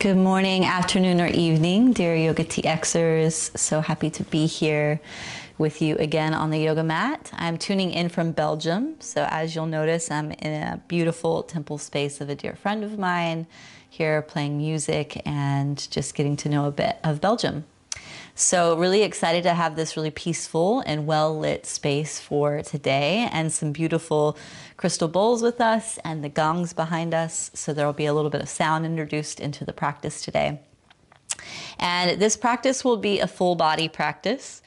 Good morning, afternoon, or evening, dear Yoga TXers. So happy to be here with you again on the yoga mat. I'm tuning in from Belgium. So as you'll notice, I'm in a beautiful temple space of a dear friend of mine here playing music and just getting to know a bit of Belgium. So really excited to have this really peaceful and well-lit space for today, and some beautiful crystal bowls with us and the gongs behind us. So there will be a little bit of sound introduced into the practice today. And this practice will be a full body practice,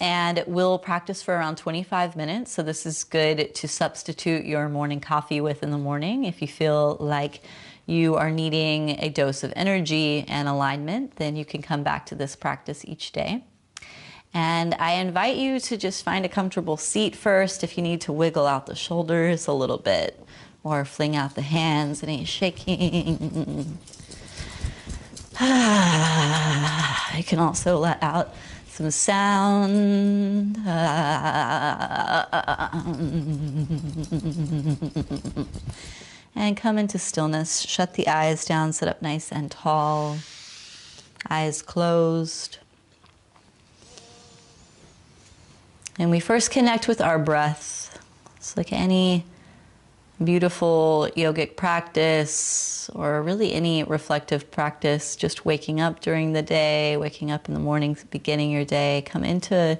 and we'll practice for around 25 minutes. So this is good to substitute your morning coffee with in the morning. If you feel like you are needing a dose of energy and alignment, then you can come back to this practice each day. And I invite you to just find a comfortable seat first. If you need to wiggle out the shoulders a little bit or fling out the hands, any shaking. You can also let out some sound. And come into stillness. Shut the eyes down, sit up nice and tall. Eyes closed. And we first connect with our breath. It's like any beautiful yogic practice, or really any reflective practice, just waking up during the day, waking up in the morning, beginning your day. Come into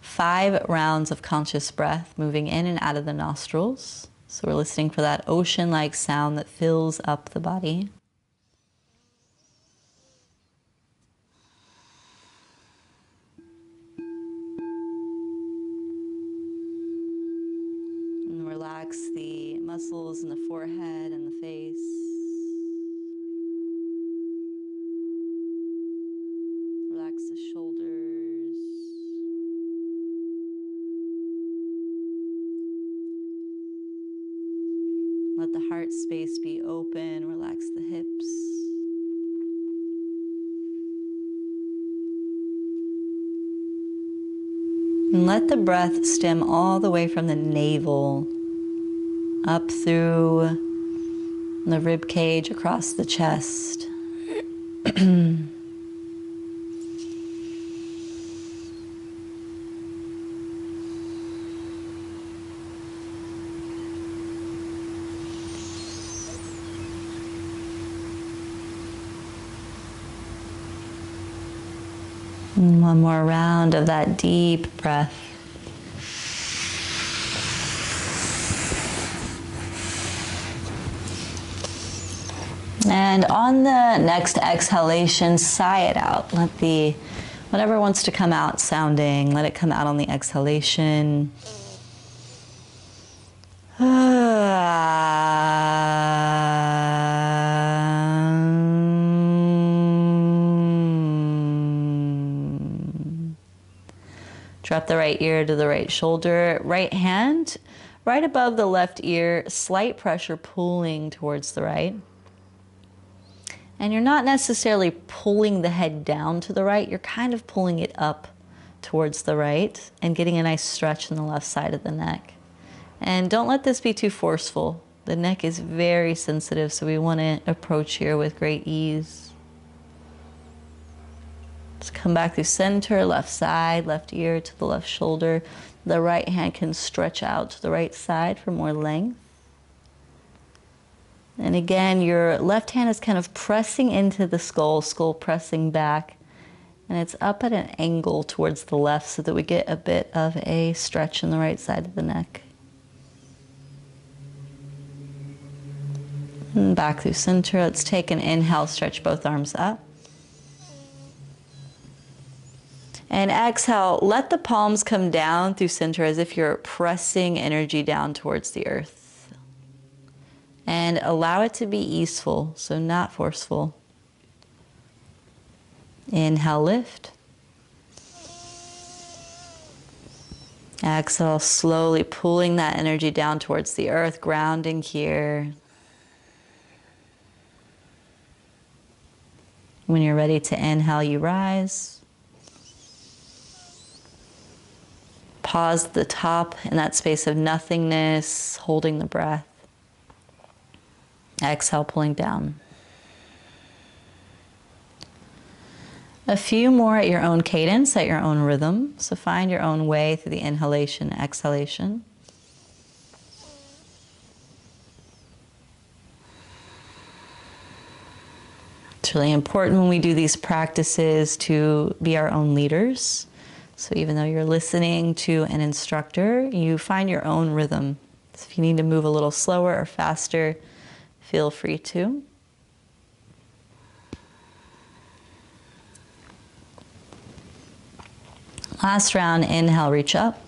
5 rounds of conscious breath, moving in and out of the nostrils. So we're listening for that ocean-like sound that fills up the body. And relax the muscles in the forehead and the face. Relax the shoulders. Let the heart space be open. Relax the hips. And let the breath stem all the way from the navel up through the rib cage, across the chest. And one more round of that deep breath. And on the next exhalation, sigh it out. Let the, whatever wants to come out sounding, let it come out on the exhalation. Drop the right ear to the right shoulder, right hand right above the left ear, slight pressure pulling towards the right. And you're not necessarily pulling the head down to the right, you're kind of pulling it up towards the right and getting a nice stretch in the left side of the neck. And don't let this be too forceful. The neck is very sensitive, so we want to approach here with great ease. Come back through center, left side, left ear to the left shoulder. The right hand can stretch out to the right side for more length. And again, your left hand is kind of pressing into the skull, skull pressing back. And it's up at an angle towards the left so that we get a bit of a stretch in the right side of the neck. And back through center. Let's take an inhale, stretch both arms up. And exhale, let the palms come down through center as if you're pressing energy down towards the earth. And allow it to be easeful, so not forceful. Inhale, lift. Exhale, slowly pulling that energy down towards the earth, grounding here. When you're ready to inhale, you rise. Pause at the top in that space of nothingness, holding the breath. Exhale, pulling down. A few more at your own cadence, at your own rhythm. So find your own way through the inhalation, exhalation. It's really important when we do these practices to be our own leaders. So even though you're listening to an instructor, you find your own rhythm. So if you need to move a little slower or faster, feel free to. Last round, inhale, reach up.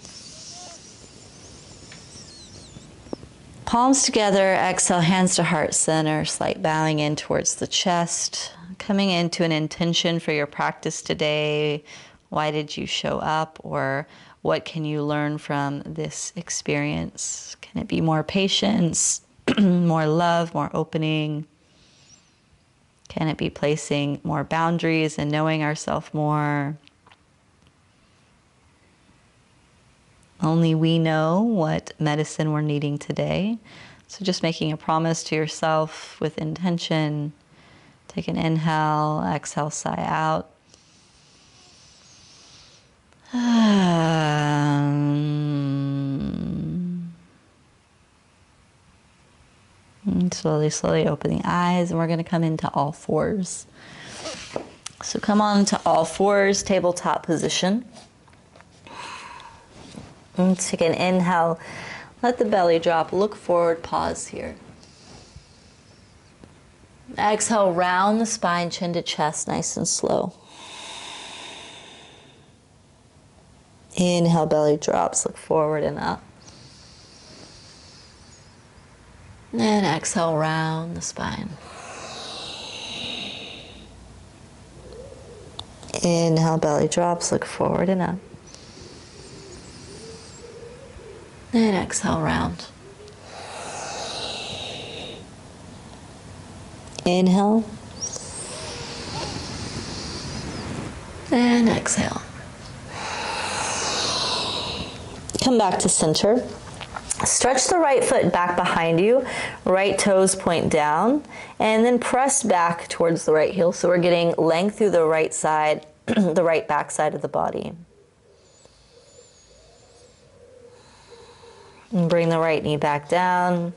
Palms together, exhale, hands to heart center, slight bowing in towards the chest. Coming into an intention for your practice today. Why did you show up? Or what can you learn from this experience? Can it be more patience, more love, more opening? Can it be placing more boundaries and knowing ourselves more? Only we know what medicine we're needing today. So just making a promise to yourself with intention. Take an inhale, exhale, sigh out. And slowly, slowly open the eyes, and we're going to come into all fours. So come on to all fours, tabletop position. And take an inhale, let the belly drop, look forward, pause here. Exhale, round the spine, chin to chest, nice and slow. Inhale, belly drops, look forward and up. And exhale, round the spine. Inhale, belly drops, look forward and up. And exhale, round. Inhale. And exhale. Come back to center. Stretch the right foot back behind you. Right toes point down. And then press back towards the right heel. So we're getting length through the right side, the right back side of the body. And bring the right knee back down.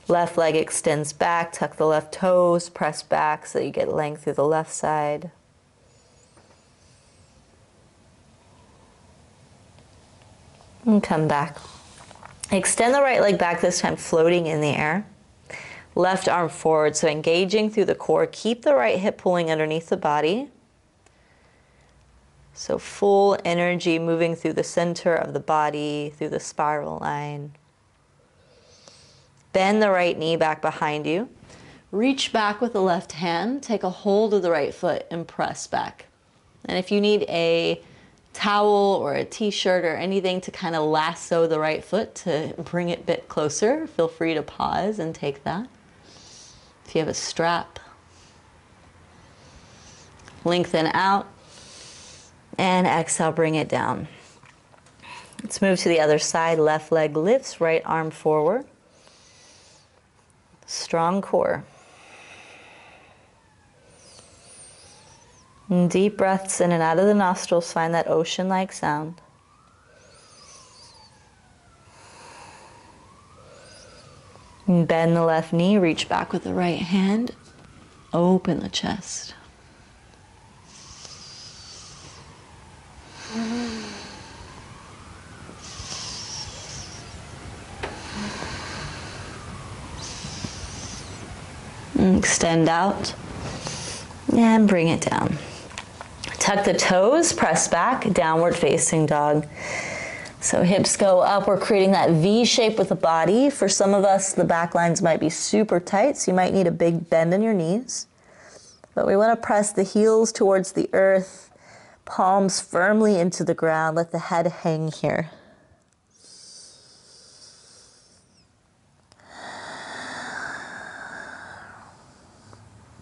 Left leg extends back. Tuck the left toes. Press back so that you get length through the left side. And come back. Extend the right leg back, this time floating in the air. Left arm forward, so engaging through the core. Keep the right hip pulling underneath the body. So full energy moving through the center of the body, through the spiral line. Bend the right knee back behind you. Reach back with the left hand. Take a hold of the right foot and press back. And if you need a towel or a t-shirt or anything to kind of lasso the right foot to bring it a bit closer, feel free to pause and take that. If you have a strap, lengthen out. And exhale, bring it down. Let's move to the other side. Left leg lifts, right arm forward. Strong core. And deep breaths in and out of the nostrils. Find that ocean-like sound. And bend the left knee, reach back with the right hand. Open the chest. And extend out and bring it down. Tuck the toes, press back, downward facing dog. So hips go up, we're creating that V shape with the body. For some of us, the back lines might be super tight, so you might need a big bend in your knees. But we want to press the heels towards the earth, palms firmly into the ground. Let the head hang here.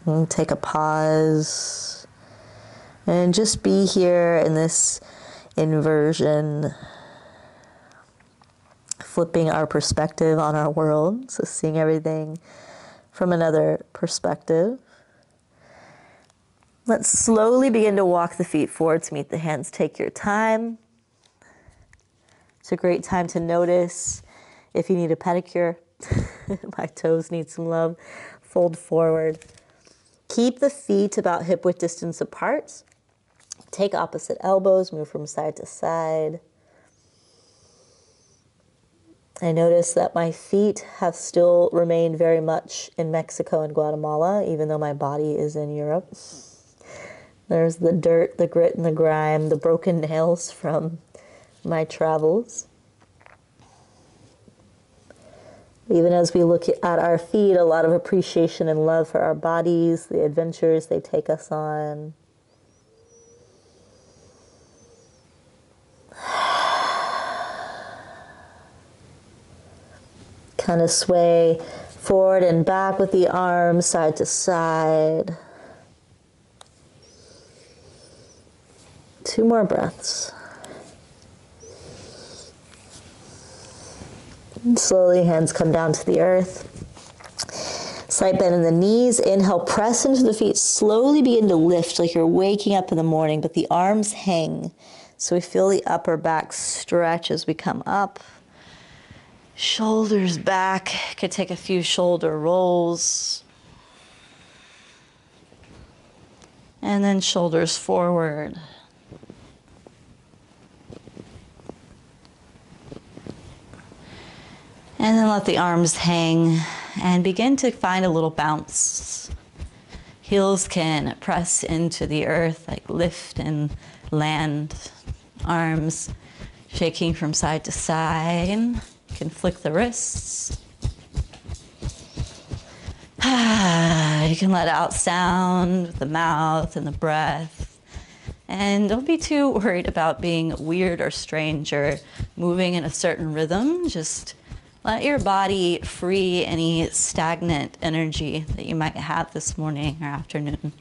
And take a pause. And just be here in this inversion. Flipping our perspective on our world. So seeing everything from another perspective. Let's slowly begin to walk the feet forward to meet the hands. Take your time. It's a great time to notice if you need a pedicure. My toes need some love. Fold forward. Keep the feet about hip-width distance apart. Take opposite elbows, move from side to side. I notice that my feet have still remained very much in Mexico and Guatemala, even though my body is in Europe. There's the dirt, the grit, and the grime, the broken nails from my travels. Even as we look at our feet, a lot of appreciation and love for our bodies, the adventures they take us on. Kind of sway forward and back with the arms, side to side. 2 more breaths. And slowly, hands come down to the earth. Slight bend in the knees. Inhale, press into the feet. Slowly begin to lift like you're waking up in the morning, but the arms hang. So we feel the upper back stretch as we come up. Shoulders back. Could take a few shoulder rolls. And then shoulders forward. And then let the arms hang and begin to find a little bounce. Heels can press into the earth, like lift and land. Arms shaking from side to side. You can flick the wrists. You can let out sound with the mouth and the breath. And don't be too worried about being weird or strange or moving in a certain rhythm. Just let your body free any stagnant energy that you might have this morning or afternoon.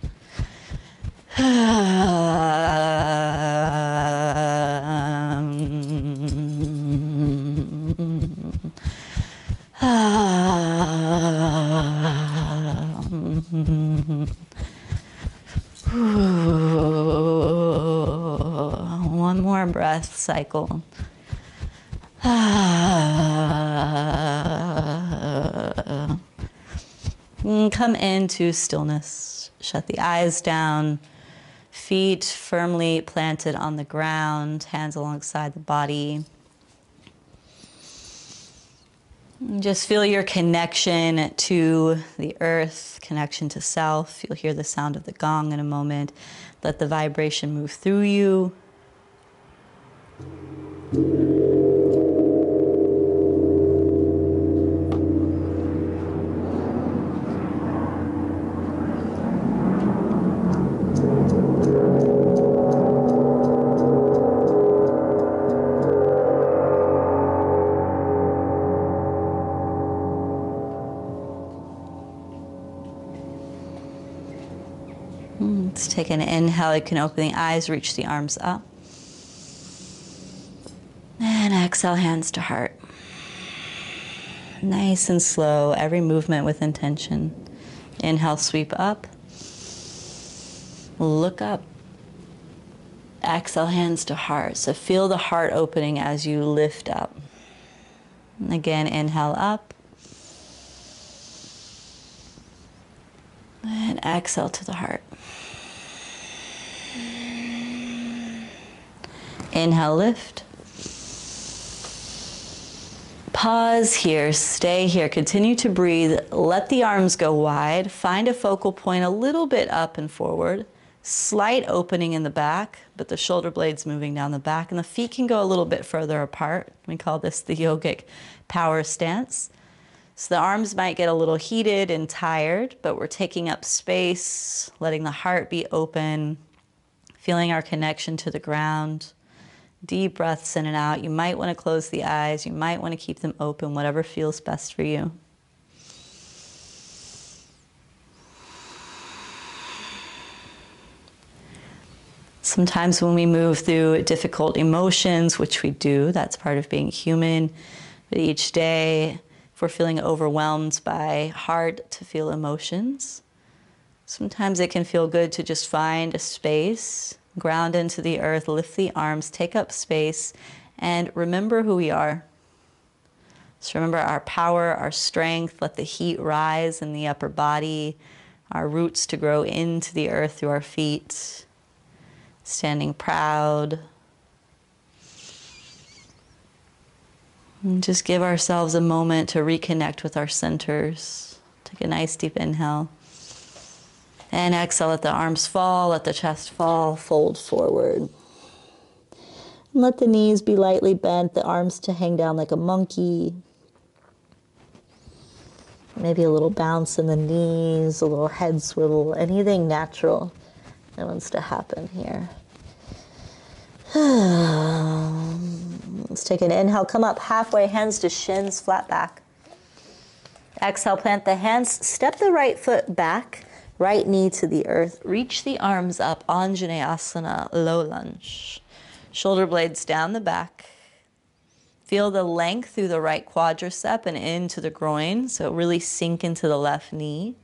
One more breath cycle. Come into stillness. Shut the eyes down. Feet firmly planted on the ground, hands alongside the body. Just feel your connection to the earth, connection to self. You'll hear the sound of the gong in a moment. Let the vibration move through you. Let's take an inhale. You can open the eyes, reach the arms up. And exhale, hands to heart. Nice and slow, every movement with intention. Inhale, sweep up. Look up. Exhale, hands to heart. So feel the heart opening as you lift up. And again, inhale up. And exhale to the heart. Inhale, lift. Pause here, stay here, continue to breathe. Let the arms go wide. Find a focal point a little bit up and forward. Slight opening in the back, but the shoulder blades moving down the back, and the feet can go a little bit further apart. We call this the yogic power stance. So the arms might get a little heated and tired, but we're taking up space, letting the heart be open, feeling our connection to the ground. Deep breaths in and out. You might want to close the eyes. You might want to keep them open, whatever feels best for you. Sometimes when we move through difficult emotions, which we do, that's part of being human, but each day, if we're feeling overwhelmed by hard to feel emotions, Sometimes it can feel good to just find a space, ground into the earth, lift the arms, take up space, and remember who we are. So remember our power, our strength, let the heat rise in the upper body, our roots to grow into the earth through our feet, standing proud. And just give ourselves a moment to reconnect with our centers. Take a nice deep inhale. And exhale, let the arms fall, let the chest fall, fold forward. And let the knees be lightly bent, the arms to hang down like a monkey. Maybe a little bounce in the knees, a little head swivel, anything natural that wants to happen here. Let's take an inhale, come up halfway, hands to shins, flat back. Exhale, plant the hands, step the right foot back, right knee to the earth, reach the arms up, Anjaneyasana, low lunge. Shoulder blades down the back. Feel the length through the right quadricep and into the groin, so really sink into the left knee.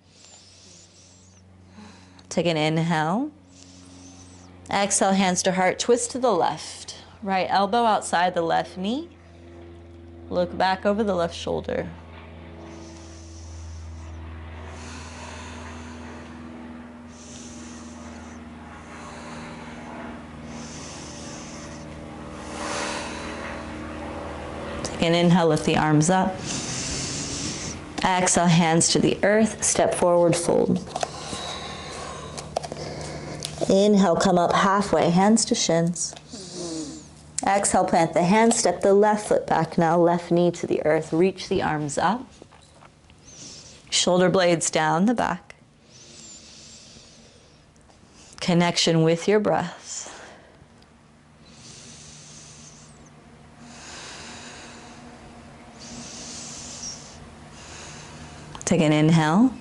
Take an inhale. Exhale, hands to heart, twist to the left. Right elbow outside the left knee. Look back over the left shoulder. Take an inhale, lift the arms up. Exhale, hands to the earth, step forward, fold. Inhale, come up halfway, hands to shins. Exhale, plant the hands, step the left foot back now, left knee to the earth, reach the arms up. Shoulder blades down the back. Connection with your breath. Take an inhale.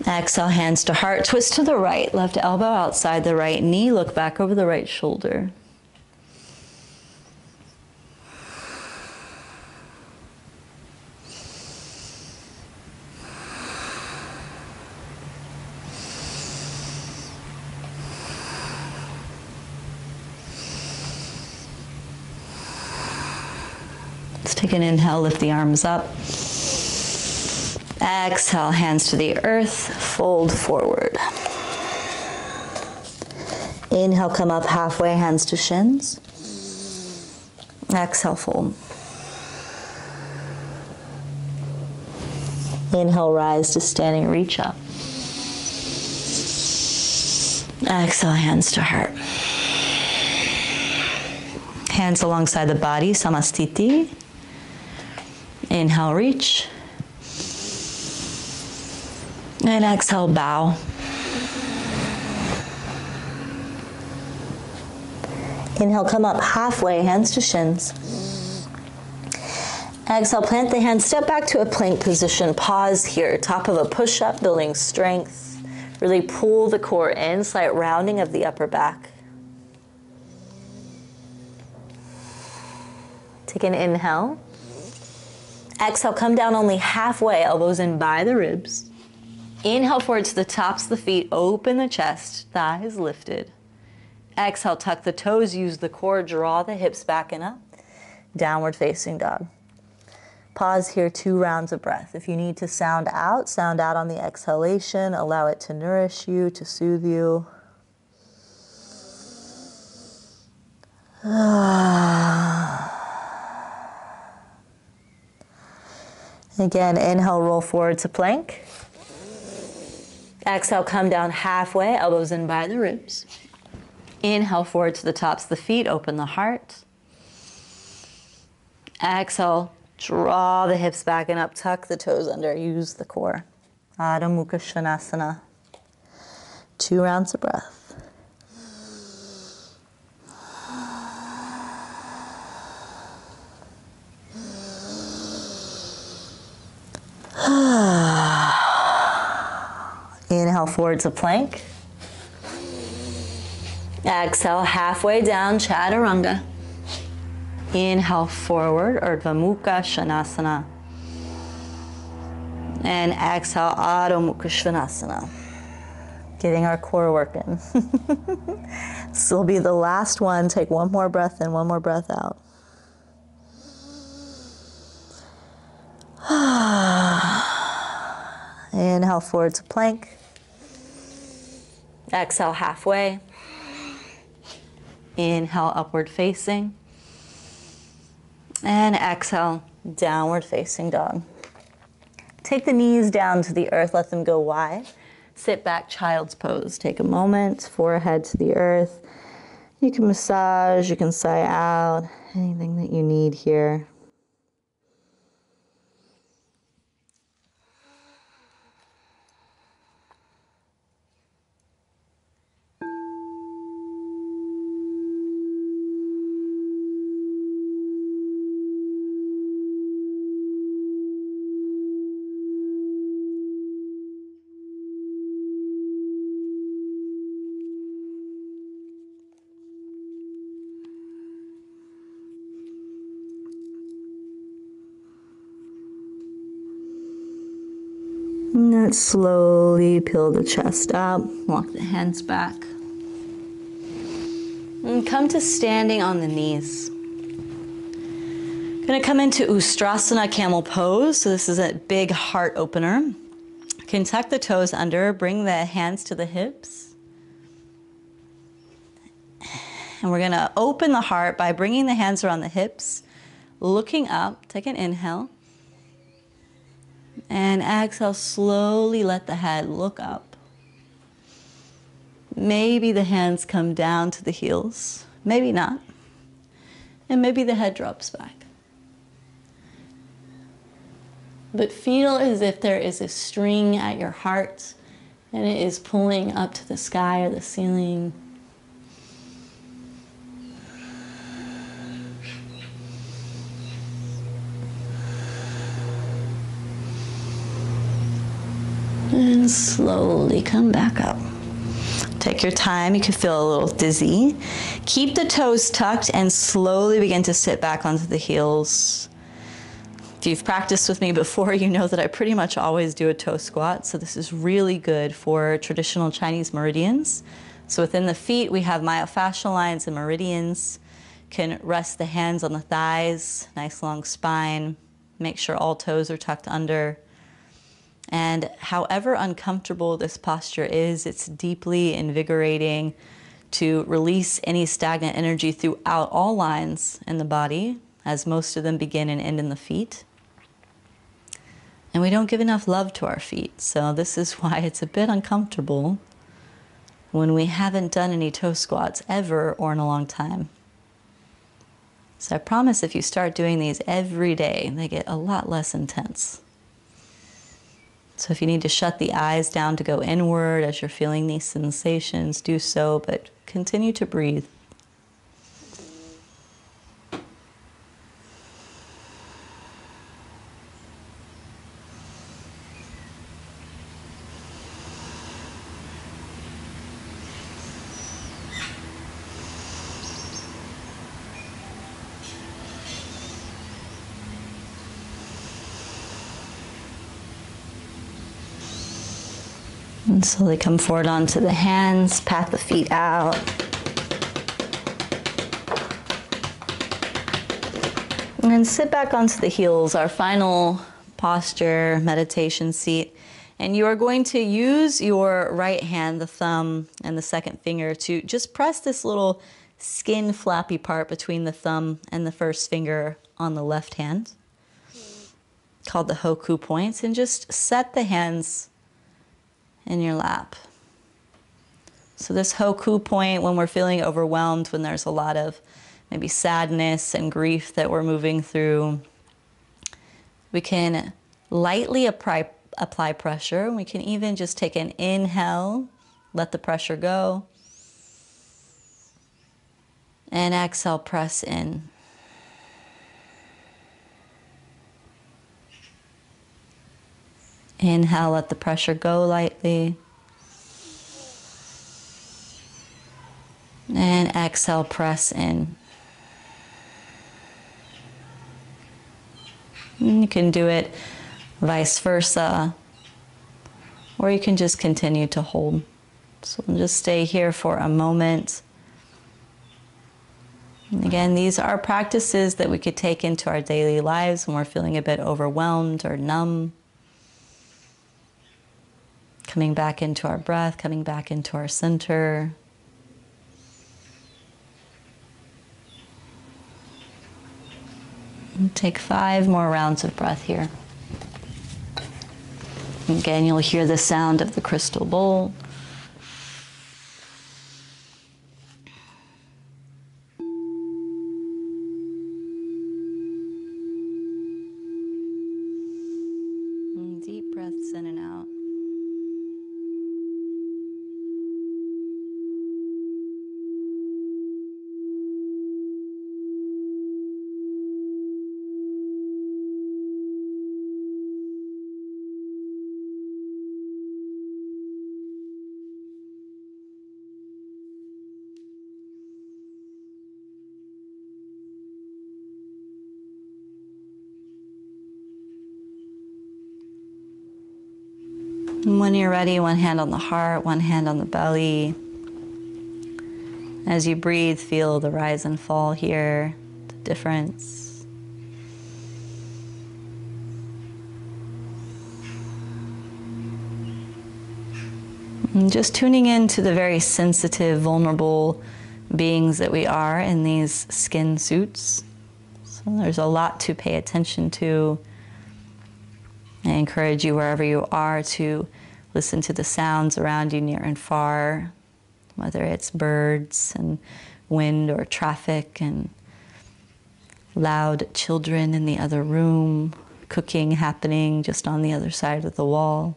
Exhale, hands to heart, twist to the right, left elbow outside the right knee, look back over the right shoulder. Let's take an inhale, lift the arms up. Exhale, hands to the earth, fold forward. Inhale, come up halfway, hands to shins. Exhale, fold. Inhale, rise to standing, reach up. Exhale, hands to heart. Hands alongside the body, samastiti. Inhale, reach. And exhale, bow. Inhale, come up halfway, hands to shins. Exhale, plant the hands, step back to a plank position. Pause here, top of a push-up, building strength. Really pull the core in, slight rounding of the upper back. Take an inhale. Exhale, come down only halfway, elbows in by the ribs. Inhale forward to the tops of the feet, open the chest, thighs lifted. Exhale, tuck the toes, use the core, draw the hips back and up. Downward facing dog. Pause here, 2 rounds of breath. If you need to sound out on the exhalation. Allow it to nourish you, to soothe you. Again, inhale, roll forward to plank. Exhale, come down halfway, elbows in by the ribs. Inhale, forward to the tops of the feet, open the heart. Exhale, draw the hips back and up, tuck the toes under, use the core. Adho Mukha Svanasana. 2 rounds of breath. Inhale forward to plank. Exhale, halfway down, chaturanga. Inhale forward, Urdhva Mukha Svanasana. And exhale, Adho Mukha Svanasana. Getting our core working. This will be the last one. Take one more breath in, one more breath out. Inhale forward to plank. Exhale halfway. Inhale upward facing. And exhale downward facing dog. Take the knees down to the earth, let them go wide. Sit back, child's pose. Take a moment, forehead to the earth. You can massage, you can sigh out, anything that you need here. And then slowly peel the chest up, walk the hands back. And come to standing on the knees. Gonna come into Strasna, Camel pose. So this is a big heart opener. You can tuck the toes under, bring the hands to the hips. And we're gonna open the heart by bringing the hands around the hips, looking up, take an inhale. And exhale, slowly let the head look up. Maybe the hands come down to the heels, maybe not. And maybe the head drops back. But feel as if there is a string at your heart and it is pulling up to the sky or the ceiling. And slowly come back up. Take your time, you can feel a little dizzy. Keep the toes tucked and slowly begin to sit back onto the heels. If you've practiced with me before, you know that I pretty much always do a toe squat, so this is really good for traditional Chinese meridians. So within the feet, we have myofascial lines and meridians. Can rest the hands on the thighs, nice long spine. Make sure all toes are tucked under. And however uncomfortable this posture is, it's deeply invigorating to release any stagnant energy throughout all lines in the body, as most of them begin and end in the feet. And we don't give enough love to our feet, so this is why it's a bit uncomfortable when we haven't done any toe squats ever or in a long time. So I promise if you start doing these every day, they get a lot less intense. So if you need to shut the eyes down to go inward as you're feeling these sensations, do so, but continue to breathe. And slowly come forward onto the hands, pat the feet out. And then sit back onto the heels, our final posture, meditation seat. And you are going to use your right hand, the thumb and the second finger, to just press this little skin flappy part between the thumb and the first finger on the left hand, called the Hoku points, and just set the hands in your lap. So this Hoku point, when we're feeling overwhelmed, when there's a lot of maybe sadness and grief that we're moving through, we can lightly apply pressure. We can even just take an inhale, let the pressure go, and exhale, press in. Inhale, let the pressure go lightly. And exhale, press in. And you can do it vice versa. Or you can just continue to hold. So we'll just stay here for a moment. And again, these are practices that we could take into our daily lives when we're feeling a bit overwhelmed or numb. Coming back into our breath, coming back into our center. And take 5 more rounds of breath here. Again, you'll hear the sound of the crystal bowl. And deep breaths in and out. And when you're ready, one hand on the heart, one hand on the belly. As you breathe, feel the rise and fall here, the difference. And just tuning into the very sensitive, vulnerable beings that we are in these skin suits. So there's a lot to pay attention to. I encourage you, wherever you are, to listen to the sounds around you near and far, whether it's birds and wind or traffic and loud children in the other room, cooking happening just on the other side of the wall.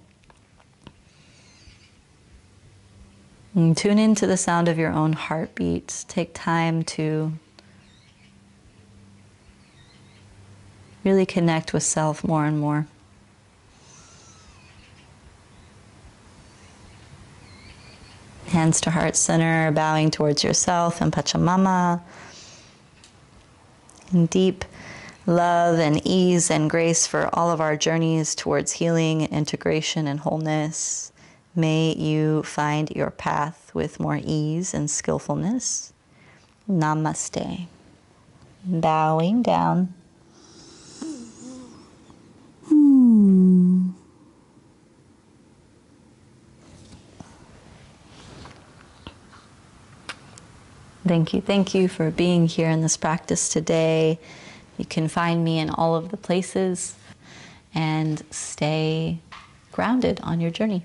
And tune into the sound of your own heartbeat. Take time to really connect with self more and more. Hands to heart center, bowing towards yourself and Pachamama. And deep love and ease and grace for all of our journeys towards healing, integration, and wholeness. May you find your path with more ease and skillfulness. Namaste. Bowing down. Thank you for being here in this practice today. You can find me in all of the places and stay grounded on your journey.